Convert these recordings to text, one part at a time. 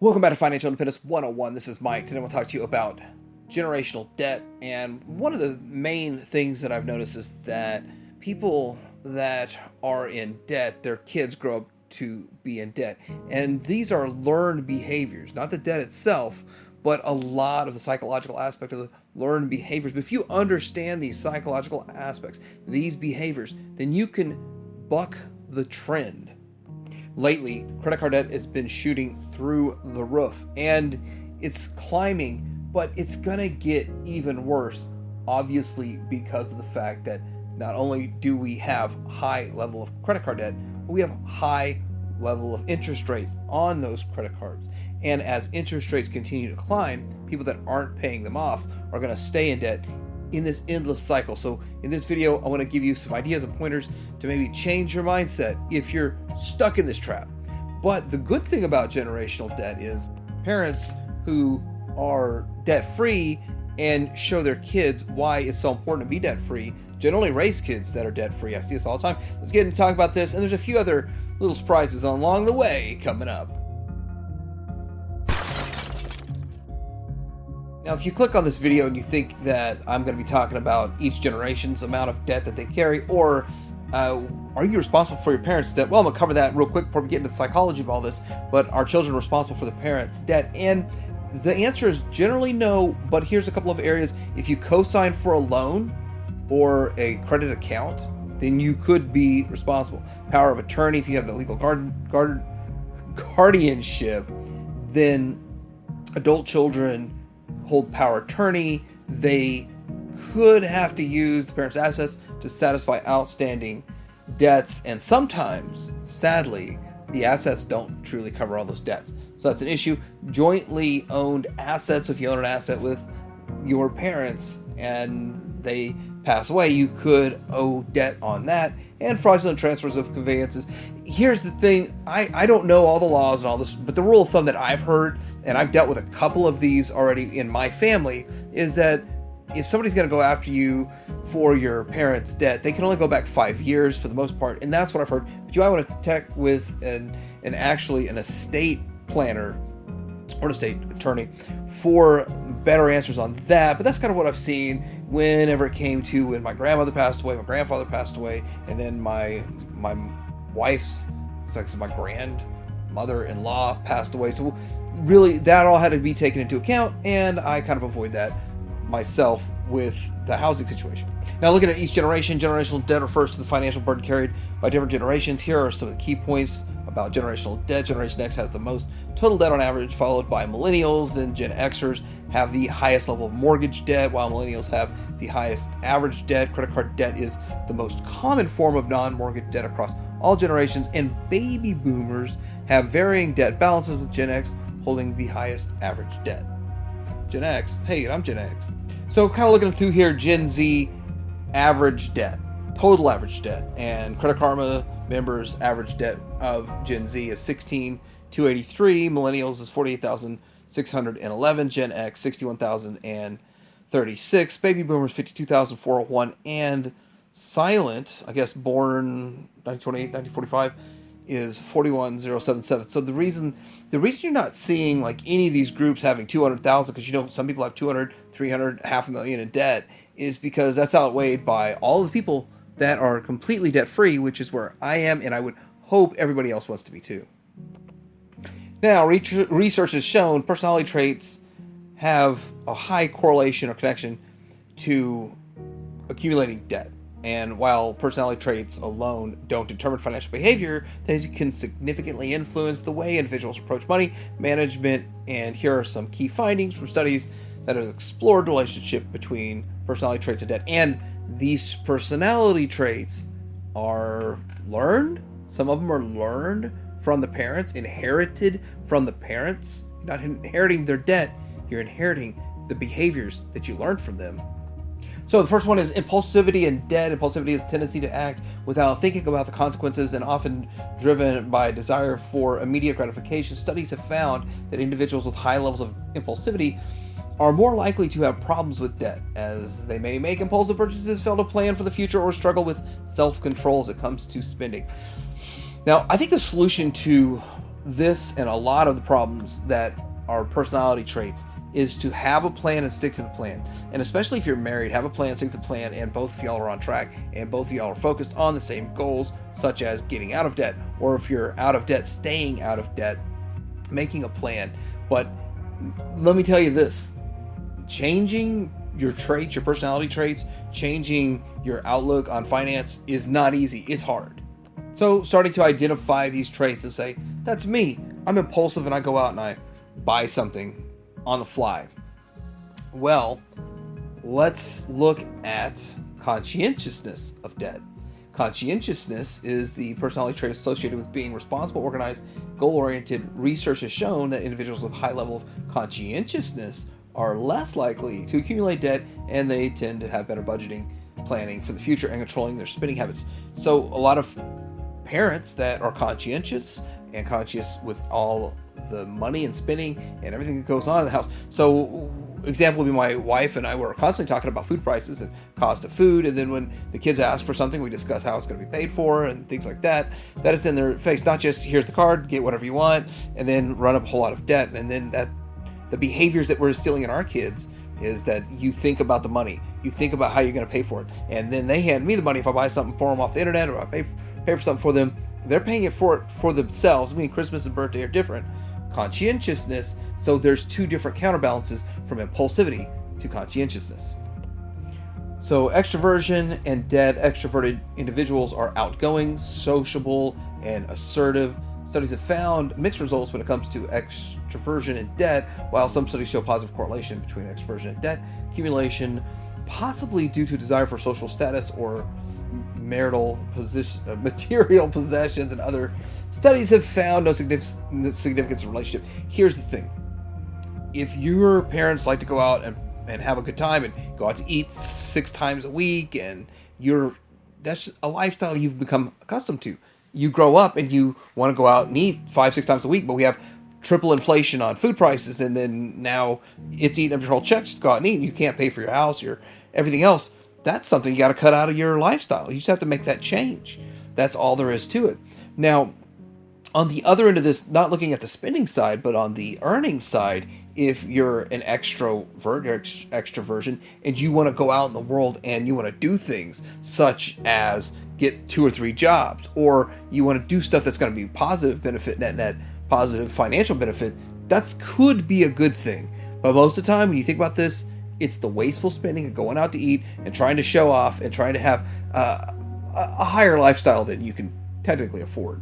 Welcome back to Financial Independence 101. This is Mike. Today I want to talk to you about generational debt. And one of the main things that I've noticed is that people that are in debt, their kids grow up to be in debt. And these are learned behaviors, not the debt itself, but a lot of the psychological aspect of the learned behaviors. But if you understand these psychological aspects, these behaviors, then you can buck the trend. Lately, credit card debt has been shooting through the roof and it's climbing, but it's gonna get even worse, obviously, because of the fact that not only do we have high level of credit card debt, but we have high level of interest rates on those credit cards. And as interest rates continue to climb, people that aren't paying them off are gonna stay in debt in this endless cycle. So in this video, I want to give you some ideas and pointers to maybe change your mindset if you're stuck in this trap. But the good thing about generational debt is parents who are debt free and show their kids why it's so important to be debt free generally raise kids that are debt free. I see this all the time. Let's get into talk about this, and there's a few other little surprises along the way coming up. Now, if you click on this video and you think that I'm going to be talking about each generation's amount of debt that they carry, or are you responsible for your parents' debt? Well, I'm going to cover that real quick before we get into the psychology of all this, but are children responsible for the parents' debt? And the answer is generally no, but here's a couple of areas. If you co-sign for a loan or a credit account, then you could be responsible. Power of attorney, if you have the legal guardianship, then adult children hold power of attorney. They could have to use the parents' assets to satisfy outstanding debts, and sometimes, sadly, the assets don't truly cover all those debts. So that's an issue. Jointly owned assets, if you own an asset with your parents and they pass away, you could owe debt on that. And fraudulent transfers of conveyances. Here's the thing, I don't know all the laws and all this, but the rule of thumb that I've heard, and I've dealt with a couple of these already in my family, is that if somebody's going to go after you for your parents' debt, they can only go back 5 years for the most part, and that's what I've heard. But you might want to check with an estate planner or an estate attorney for better answers on that. But that's kind of what I've seen whenever it came to when my grandmother passed away, my grandfather passed away, and then my wife's, my grandmother-in-law passed away. So really, that all had to be taken into account, and I kind of avoid that myself with the housing situation. Now, looking at each generation, generational debt refers to the financial burden carried by different generations. Here are some of the key points about generational debt. Generation X has the most total debt on average, followed by millennials, and Gen Xers have the highest level of mortgage debt, while millennials have the highest average debt. Credit card debt is the most common form of non-mortgage debt across all generations, and baby boomers have varying debt balances, with Gen X holding the highest average debt. Gen X, hey, I'm Gen X. So kind of looking through here, Gen Z average debt, total average debt, and Credit Karma members' average debt of Gen Z is $16,283, millennials is $48,611, Gen X $61,036, baby boomers $52,401, and silent, I guess born 1928, 1945, is 41,077. So the reason you're not seeing like any of these groups having 200,000, because some people have 200, 300, half a million in debt, is because that's outweighed by all the people that are completely debt free, which is where I am, and I would hope everybody else wants to be too. Now, research has shown personality traits have a high correlation or connection to accumulating debt. And while personality traits alone don't determine financial behavior, they can significantly influence the way individuals approach money management. And here are some key findings from studies that have explored the relationship between personality traits and debt. And these personality traits are learned. Some of them are learned from the parents, inherited from the parents. You're not inheriting their debt, you're inheriting the behaviors that you learned from them. So the first one is impulsivity and debt. Impulsivity is a tendency to act without thinking about the consequences and often driven by a desire for immediate gratification. Studies have found that individuals with high levels of impulsivity are more likely to have problems with debt, as they may make impulsive purchases, fail to plan for the future, or struggle with self-control as it comes to spending. Now, I think the solution to this and a lot of the problems that are personality traits is to have a plan and stick to the plan. And especially if you're married, have a plan, stick to the plan, and both of y'all are on track, and both of y'all are focused on the same goals, such as getting out of debt, or if you're out of debt, staying out of debt, making a plan. But let me tell you this, changing your traits, your personality traits, changing your outlook on finance is not easy. It's hard. So starting to identify these traits and say, that's me. I'm impulsive and I go out and I buy something on the fly. Well, let's look at conscientiousness of debt. Conscientiousness is the personality trait associated with being responsible, organized, goal-oriented. Research has shown that individuals with high level of conscientiousness are less likely to accumulate debt, and they tend to have better budgeting, planning for the future, and controlling their spending habits. So a lot of parents that are conscientious and conscious with all the money and spending and everything that goes on in the house. So example would be my wife and I were constantly talking about food prices and cost of food, and then when the kids ask for something, we discuss how it's going to be paid for and things like that. That is in their face, not just here's the card, get whatever you want, and then run up a whole lot of debt. And then that the behaviors that we're instilling in our kids is that you think about the money, you think about how you're going to pay for it, and then they hand me the money if I buy something for them off the internet, or I pay for something for them. They're paying it for themselves. I mean, Christmas and birthday are different. Conscientiousness, so there's two different counterbalances from impulsivity to conscientiousness. So extroversion and debt. Extroverted individuals are outgoing, sociable, and assertive. Studies have found mixed results when it comes to extroversion and debt, while some studies show positive correlation between extroversion and debt accumulation, possibly due to desire for social status or marital position, material possessions, and other studies have found no significance in relationship. Here's the thing. If your parents like to go out and have a good time and go out to eat 6 times a week, and that's a lifestyle you've become accustomed to. You grow up and you want to go out and eat 5-6 times a week, but we have triple inflation on food prices, and then now it's eating up your whole check just to go out and eat, and you can't pay for your house, your everything else. That's something you got to cut out of your lifestyle. You just have to make that change. That's all there is to it. Now, on the other end of this, not looking at the spending side, but on the earning side, if you're an extroversion, and you want to go out in the world and you want to do things such as get 2 or 3 jobs, or you want to do stuff that's going to be positive benefit, net, positive financial benefit, that could be a good thing. But most of the time, when you think about this, it's the wasteful spending and going out to eat and trying to show off and trying to have a higher lifestyle than you can technically afford.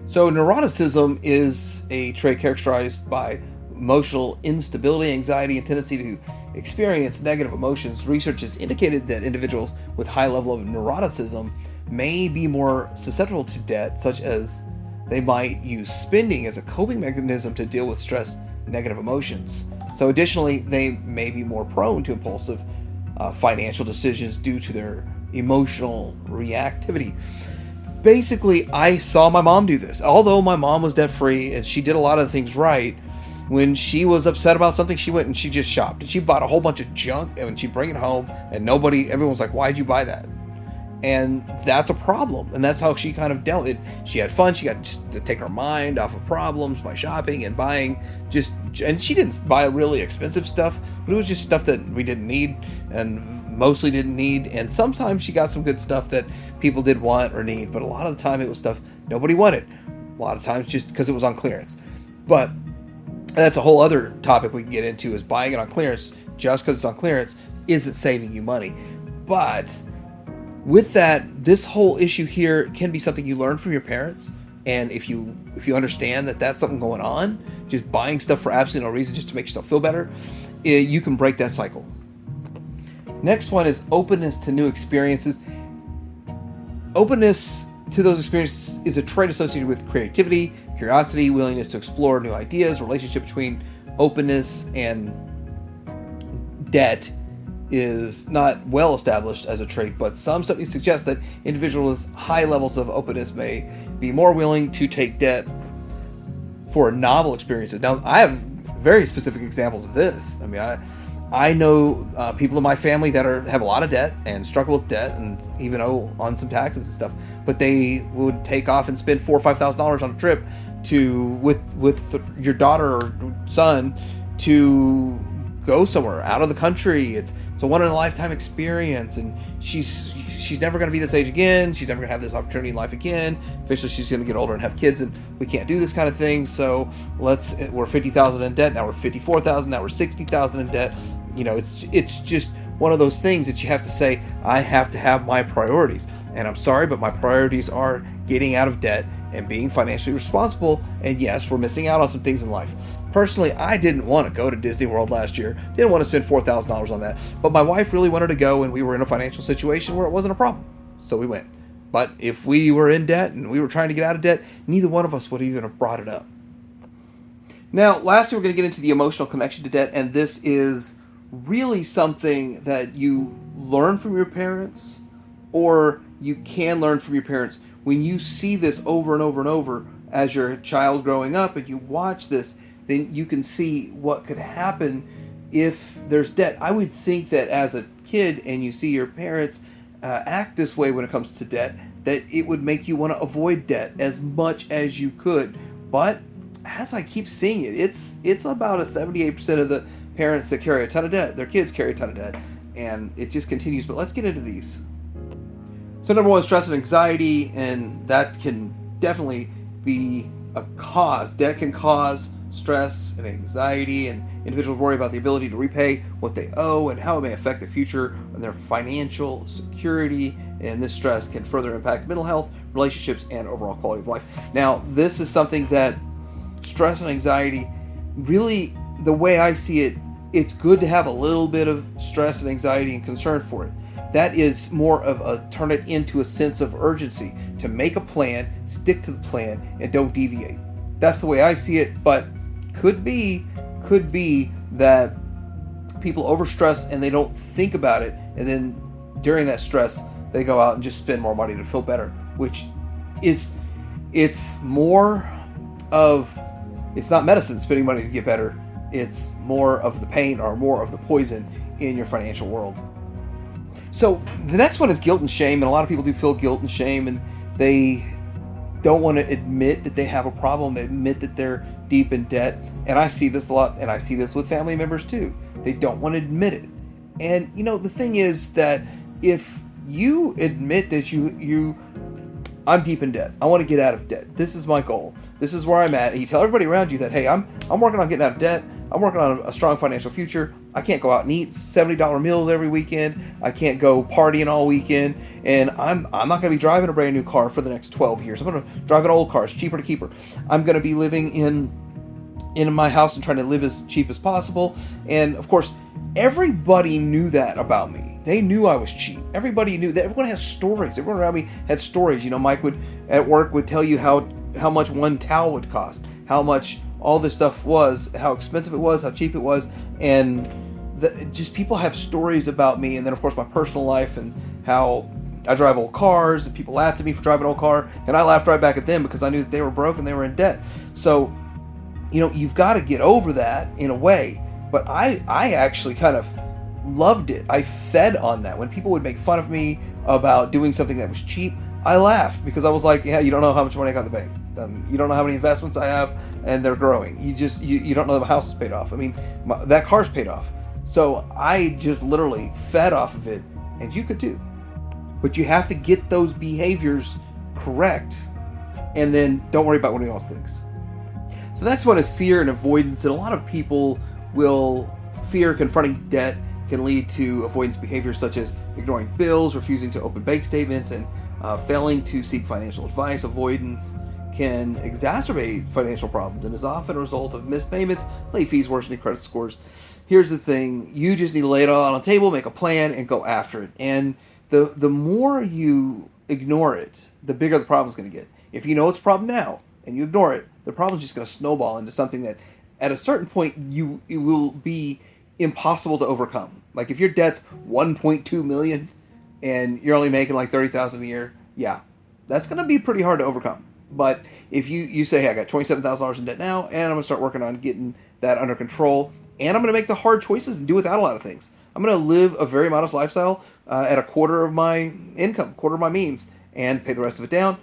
So neuroticism is a trait characterized by emotional instability, anxiety, and tendency to experience negative emotions. Research has indicated that individuals with high level of neuroticism may be more susceptible to debt, such as they might use spending as a coping mechanism to deal with stress, negative emotions. So additionally, they may be more prone to impulsive financial decisions due to their emotional reactivity. Basically, I saw my mom do this. Although my mom was debt-free and she did a lot of things right, when she was upset about something, she went and she just shopped. And she bought a whole bunch of junk, and she'd bring it home, and everyone was like, why'd you buy that? And that's a problem. And that's how she kind of dealt it. She had fun. She got just to take her mind off of problems by shopping and buying and she didn't buy really expensive stuff, but it was just stuff that we didn't need and mostly didn't need. And sometimes she got some good stuff that people did want or need, but a lot of the time it was stuff nobody wanted. A lot of times just because it was on clearance. But that's a whole other topic we can get into, is buying it on clearance just because it's on clearance isn't saving you money. But with that, this whole issue here can be something you learn from your parents. And if you understand that that's something going on, just buying stuff for absolutely no reason just to make yourself feel better, you can break that cycle. Next one is openness to new experiences. Openness to those experiences is a trait associated with creativity, curiosity, willingness to explore new ideas. Relationship between openness and debt is not well established as a trait, but some studies suggest that individuals with high levels of openness may be more willing to take debt for novel experiences. Now, I have very specific examples of this. I mean, I know people in my family that have a lot of debt and struggle with debt and even owe on some taxes and stuff. But they would take off and spend $4,000 or $5,000 on a trip with your daughter or son to go somewhere out of the country. It's a one in a lifetime experience, and she's never going to be this age again. She's never going to have this opportunity in life again. Eventually, she's going to get older and have kids, and we can't do this kind of thing. So we're $50,000 in debt. Now we're $54,000. Now we're $60,000 in debt. You know, it's just one of those things that you have to say, I have to have my priorities. And I'm sorry, but my priorities are getting out of debt and being financially responsible. And yes, we're missing out on some things in life. Personally, I didn't want to go to Disney World last year. Didn't want to spend $4,000 on that. But my wife really wanted to go, and we were in a financial situation where it wasn't a problem. So we went. But if we were in debt and we were trying to get out of debt, neither one of us would even have brought it up. Now, lastly, we're going to get into the emotional connection to debt. And this is really something that you learn from your parents, or you can learn from your parents. When you see this over and over and over as you're a child growing up and you watch this, then you can see what could happen if there's debt. I would think that as a kid and you see your parents act this way when it comes to debt, that it would make you want to avoid debt as much as you could. But as I keep seeing it, it's about a 78% of the parents that carry a ton of debt. Their kids carry a ton of debt, and it just continues. But let's get into these. So number one, stress and anxiety, and that can definitely be a cause. Debt can cause stress and anxiety, and individuals worry about the ability to repay what they owe and how it may affect the future and their financial security. And this stress can further impact mental health, relationships, and overall quality of life. Now, this is something that stress and anxiety, really, the way I see it, it's good to have a little bit of stress and anxiety and concern for it. That is more of a turn it into a sense of urgency to make a plan, stick to the plan, and don't deviate. That's the way I see it, but could be that people overstress and they don't think about it, and then during that stress they go out and just spend more money to feel better, which is, it's more of, it's not medicine spending money to get better, it's more of the pain or more of the poison in your financial world. So the next one is guilt and shame, and a lot of people do feel guilt and shame, and they don't want to admit that they have a problem. They admit that they're deep in debt, and I see this a lot, and I see this with family members too. They don't want to admit it. And you know, the thing is that if you admit that I'm deep in debt, I want to get out of debt, this is my goal, this is where I'm at, and you tell everybody around you that, hey, I'm working on getting out of debt, I'm working on a strong financial future, I can't go out and eat $70 meals every weekend, I can't go partying all weekend, and I'm not going to be driving a brand new car for the next 12 years. I'm going to drive an old car, it's cheaper to keep her. I'm going to be living in my house and trying to live as cheap as possible. And of course, everybody knew that about me. They knew I was cheap. Everybody knew that. Everyone has stories. Everyone around me had stories. You know, Mike at work would tell you how much one towel would cost, how much all this stuff was, how expensive it was, how cheap it was, and just people have stories about me. And then of course my personal life and how I drive old cars, and people laughed at me for driving an old car, and I laughed right back at them because I knew that they were broke and they were in debt. So, you know, you've got to get over that in a way. But I actually kind of loved it. I fed on that. When people would make fun of me about doing something that was cheap, I laughed because I was like, yeah, you don't know how much money I got in the bank. You don't know how many investments I have, and they're growing. You don't know the house is paid off. I mean, that car's paid off. So I just literally fed off of it, and you could too. But you have to get those behaviors correct, and then don't worry about what anyone else thinks. So the next one is fear and avoidance, and a lot of people will fear confronting debt can lead to avoidance behaviors such as ignoring bills, refusing to open bank statements, and failing to seek financial advice. Avoidance can exacerbate financial problems and is often a result of missed payments, late fees, worsening credit scores. Here's the thing, you just need to lay it all on the table, make a plan, and go after it. And the more you ignore it, the bigger the problem's going to get. If you know it's a problem now and you ignore it, the problem's just going to snowball into something that at a certain point it will be impossible to overcome. Like if your debt's $1.2 million and you're only making like $30,000 a year, yeah, that's going to be pretty hard to overcome. But if you say, hey, I got $27,000 in debt now, and I'm going to start working on getting that under control, and I'm going to make the hard choices and do without a lot of things. I'm going to live a very modest lifestyle at a quarter of my income, quarter of my means, and pay the rest of it down.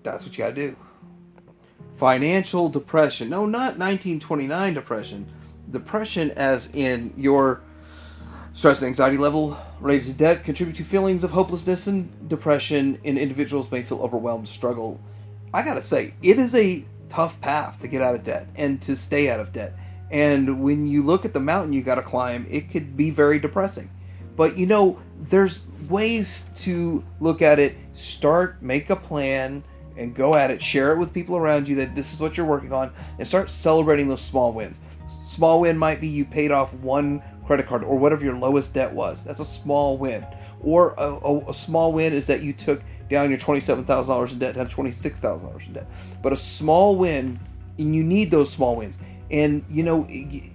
That's what you got to do. Financial depression. No, not 1929 depression. Depression as in your stress and anxiety level related to debt contribute to feelings of hopelessness and depression, and individuals may feel overwhelmed, struggle. I gotta say, it is a tough path to get out of debt and to stay out of debt. And when you look at the mountain you gotta climb, it could be very depressing. But there's ways to look at it. Make a plan, and go at it. Share it with people around you that this is what you're working on, and start celebrating those small wins. Small win might be you paid off one credit card or whatever your lowest debt was. That's a small win. Or a small win is that you took down your $27,000 in debt down to $26,000 in debt. But a small win, and you need those small wins. And when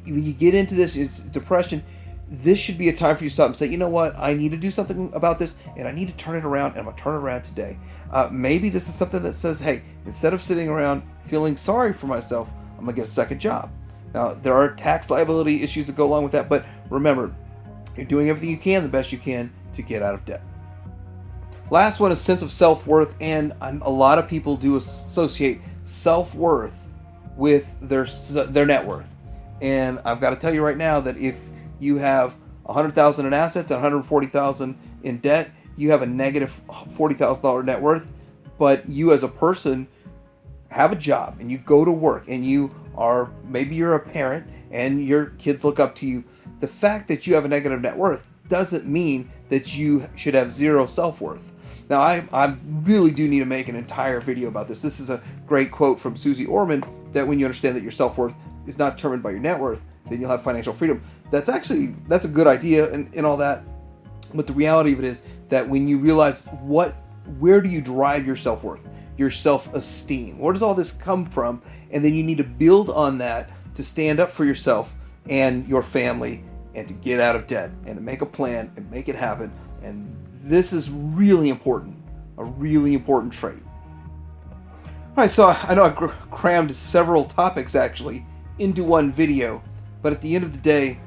you get into this, it's depression. This should be a time for you to stop and say, you know what, I need to do something about this, and I need to turn it around, and I'm going to turn it around today. Maybe this is something that says, hey, instead of sitting around feeling sorry for myself, I'm going to get a second job. Now, there are tax liability issues that go along with that, but remember, you're doing everything you can, the best you can, to get out of debt. Last one is sense of self-worth, and a lot of people do associate self-worth with their net worth. And I've got to tell you right now that if you have $100,000 in assets and $140,000 in debt, you have a negative $40,000 net worth. But you as a person have a job and you go to work, and maybe you're a parent and your kids look up to you. The fact that you have a negative net worth doesn't mean that you should have zero self-worth. Now, I really do need to make an entire video about this. This is a great quote from Susie Orman, that when you understand that your self-worth is not determined by your net worth, then you'll have financial freedom. That's a good idea and all that. But the reality of it is that when you realize where do you derive your self-worth, your self-esteem, where does all this come from? And then you need to build on that to stand up for yourself and your family, and to get out of debt, and to make a plan and make it happen. And this is really important, a really important trait. All right, so I know I crammed several topics actually into one video, but at the end of the day,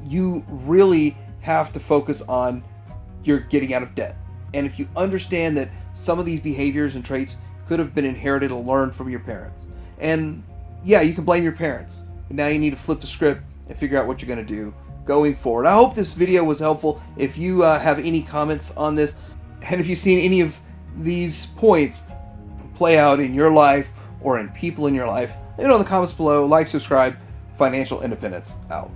you really have to focus on your getting out of debt. And if you understand that some of these behaviors and traits could have been inherited or learned from your parents, and yeah, you can blame your parents, but now you need to flip the script and figure out what you're going to do going forward. I hope this video was helpful. If you have any comments on this, and if you've seen any of these points play out in your life or in people in your life, let me know in the comments below. Like, subscribe. Financial independence out.